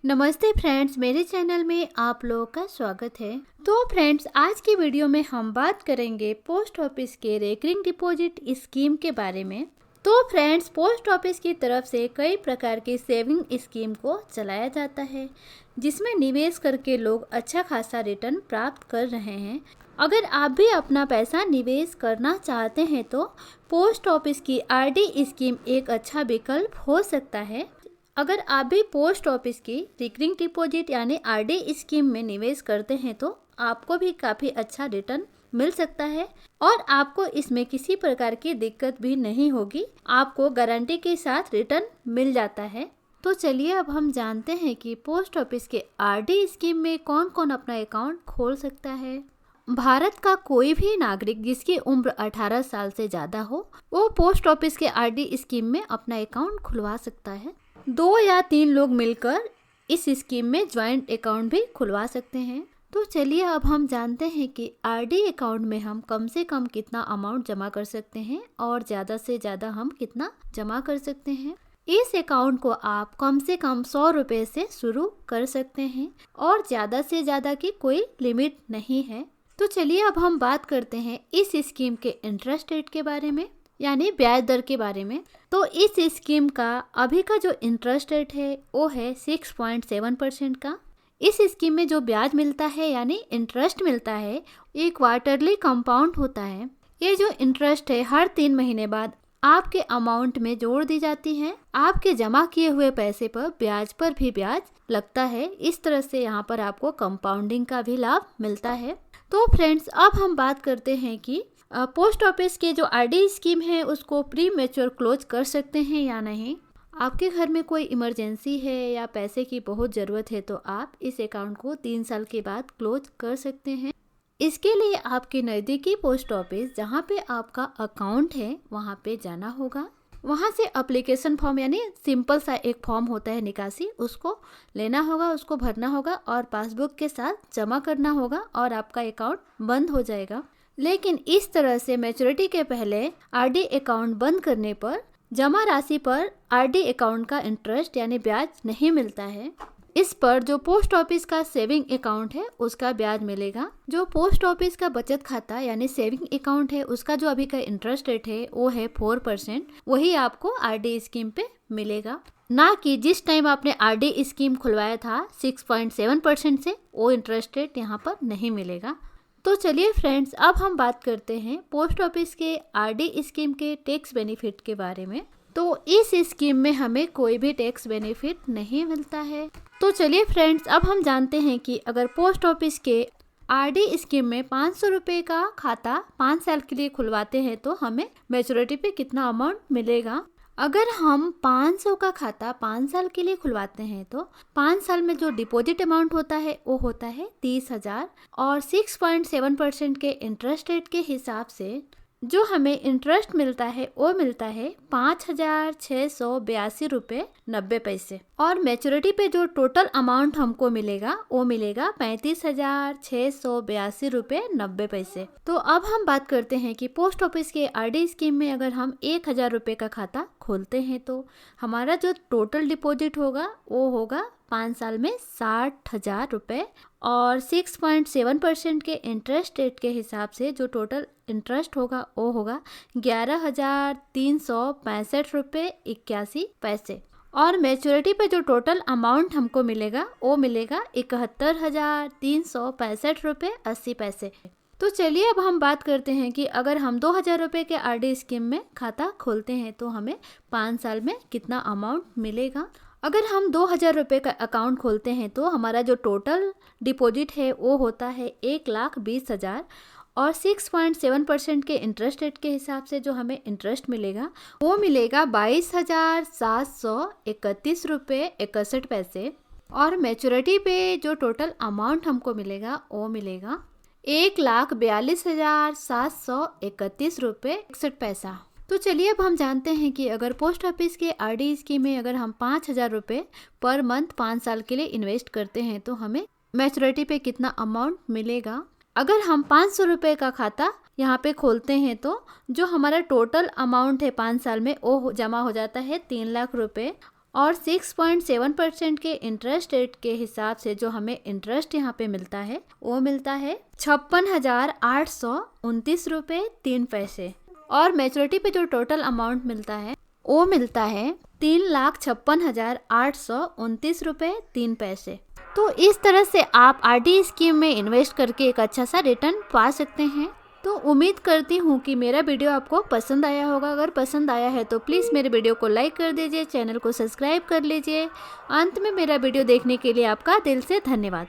नमस्ते फ्रेंड्स, मेरे चैनल में आप लोगों का स्वागत है। तो फ्रेंड्स, आज की वीडियो में हम बात करेंगे पोस्ट ऑफिस के रेकरिंग डिपॉजिट स्कीम के बारे में। तो फ्रेंड्स, पोस्ट ऑफिस की तरफ से कई प्रकार की सेविंग स्कीम को चलाया जाता है, जिसमें निवेश करके लोग अच्छा खासा रिटर्न प्राप्त कर रहे हैं। अगर आप भी अपना पैसा निवेश करना चाहते हैं तो पोस्ट ऑफिस की आरडी स्कीम एक अच्छा विकल्प हो सकता है। अगर आप भी पोस्ट ऑफिस की रिकरिंग डिपॉजिट यानी आरडी स्कीम में निवेश करते हैं तो आपको भी काफ़ी अच्छा रिटर्न मिल सकता है और आपको इसमें किसी प्रकार की दिक्कत भी नहीं होगी। आपको गारंटी के साथ रिटर्न मिल जाता है। तो चलिए अब हम जानते हैं कि पोस्ट ऑफिस के आरडी स्कीम में कौन कौन अपना अकाउंट खोल सकता है। भारत का कोई भी नागरिक जिसकी उम्र 18 साल से ज़्यादा हो, वो पोस्ट ऑफिस के आरडी स्कीम में अपना अकाउंट खुलवा सकता है। 2 या 3 लोग मिलकर इस स्कीम में ज्वाइंट अकाउंट भी खुलवा सकते हैं। तो चलिए अब हम जानते हैं कि आरडी अकाउंट में हम कम से कम कितना अमाउंट जमा कर सकते हैं और ज़्यादा से ज़्यादा हम कितना जमा कर सकते हैं। इस अकाउंट को आप कम से कम 100 रुपये से शुरू कर सकते हैं और ज़्यादा से ज़्यादा की कोई लिमिट नहीं है। तो चलिए अब हम बात करते हैं इस स्कीम के इंटरेस्ट रेट के बारे में, यानी ब्याज दर के बारे में। तो इस स्कीम का अभी का जो इंटरेस्ट रेट है वो है 6.7% का। इस स्कीम में जो ब्याज मिलता है यानी इंटरेस्ट मिलता है, ये क्वार्टरली कंपाउंड होता है। ये जो इंटरेस्ट है हर 3 महीने बाद आपके अमाउंट में जोड़ दी जाती है। आपके जमा किए हुए पैसे पर भी ब्याज लगता है। इस तरह से यहाँ पर आपको कंपाउंडिंग का भी लाभ मिलता है। तो फ्रेंड्स, अब हम बात करते हैं कि पोस्ट ऑफिस के जो आरडी स्कीम है उसको प्री मैच्योर क्लोज कर सकते हैं या नहीं। आपके घर में कोई इमरजेंसी है या पैसे की बहुत ज़रूरत है तो आप इस अकाउंट को 3 साल के बाद क्लोज कर सकते हैं। इसके लिए आपके नज़दीकी पोस्ट ऑफिस जहाँ पे आपका अकाउंट है वहाँ पे जाना होगा। वहाँ से एप्लीकेशन फॉर्म यानी सिंपल सा एक फॉर्म होता है निकासी, उसको लेना होगा, उसको भरना होगा और पासबुक के साथ जमा करना होगा और आपका अकाउंट बंद हो जाएगा। लेकिन इस तरह से मैच्योरिटी के पहले आरडी अकाउंट बंद करने पर जमा राशि पर आरडी अकाउंट का इंटरेस्ट यानी ब्याज नहीं मिलता है। इस पर जो पोस्ट ऑफिस का सेविंग अकाउंट है उसका ब्याज मिलेगा। जो पोस्ट ऑफिस का बचत खाता यानी सेविंग अकाउंट है उसका जो अभी का इंटरेस्ट रेट है वो है 4%। वही आपको आरडी स्कीम पे मिलेगा, ना कि जिस टाइम आपने आरडी स्कीम खुलवाया था 6.7% से वो इंटरेस्ट रेट यहाँ पर नहीं मिलेगा। तो चलिए फ्रेंड्स, अब हम बात करते हैं पोस्ट ऑफिस के आरडी स्कीम के टैक्स बेनिफिट के बारे में। तो इस स्कीम में हमें कोई भी टैक्स बेनिफिट नहीं मिलता है। तो चलिए फ्रेंड्स, अब हम जानते हैं कि अगर पोस्ट ऑफिस के आरडी स्कीम में 500 रुपये का खाता 5 साल के लिए खुलवाते हैं तो हमें मैच्योरिटी पे कितना अमाउंट मिलेगा। अगर हम 500 का खाता 5 साल के लिए खुलवाते हैं तो 5 साल में जो डिपॉजिट अमाउंट होता है वो होता है 30,000 और 6.7% के इंटरेस्ट रेट के हिसाब से जो हमें इंटरेस्ट मिलता है वो मिलता है 5,682 रुपये 90 पैसे और मैच्योरिटी पे जो टोटल अमाउंट हमको मिलेगा वो मिलेगा 35,682 रुपये 90 पैसे। तो अब हम बात करते हैं कि पोस्ट ऑफिस के आरडी स्कीम में अगर हम 1,000 रुपये का खाता खोलते हैं तो हमारा जो टोटल डिपॉजिट होगा वो होगा 5 साल में 60,000 रुपये और 6.7% के इंटरेस्ट रेट के हिसाब से जो टोटल इंटरेस्ट होगा वो होगा 11,365 रुपये 81 पैसे और मैच्योरिटी पे जो टोटल अमाउंट हमको मिलेगा वो मिलेगा 71,365 रुपये 80 पैसे। तो चलिए अब हम बात करते हैं कि अगर हम 2,000 रुपये के आरडी स्कीम में खाता खोलते हैं तो हमें 5 साल में कितना अमाउंट मिलेगा। अगर हम 2,000 रुपये का अकाउंट खोलते हैं तो हमारा जो टोटल डिपॉजिट है वो होता है 1,20,000 और 6.7% के इंटरेस्ट रेट के हिसाब से जो हमें इंटरेस्ट मिलेगा वो मिलेगा 22,731 रुपये 61 पैसे और मैच्योरिटी पे जो टोटल अमाउंट हमको मिलेगा वो मिलेगा 1,42,731 रुपये 61 पैसा। तो चलिए अब हम जानते हैं कि अगर पोस्ट ऑफिस के आरडी स्कीम में अगर हम 5,000 रुपये पर मंथ 5 साल के लिए इन्वेस्ट करते हैं तो हमें मैच्योरिटी पे कितना अमाउंट मिलेगा। अगर हम 500 रुपये का खाता यहाँ पे खोलते हैं तो जो हमारा टोटल अमाउंट है 5 साल में वो जमा हो जाता है 3 लाख रुपये और 6.7% के इंटरेस्ट रेट के हिसाब से जो हमें इंटरेस्ट यहाँ पे मिलता है वो मिलता है 56,829 रुपये 3 पैसे। और मैच्योरिटी पे जो टोटल अमाउंट मिलता है वो मिलता है 3,56,829 रुपये 3 पैसे। तो इस तरह से आप आरडी स्कीम में इन्वेस्ट करके एक अच्छा सा रिटर्न पा सकते हैं। तो उम्मीद करती हूँ कि मेरा वीडियो आपको पसंद आया होगा। अगर पसंद आया है तो प्लीज़ मेरे वीडियो को लाइक कर दीजिए, चैनल को सब्सक्राइब कर लीजिए। अंत में मेरा वीडियो देखने के लिए आपका दिल से धन्यवाद।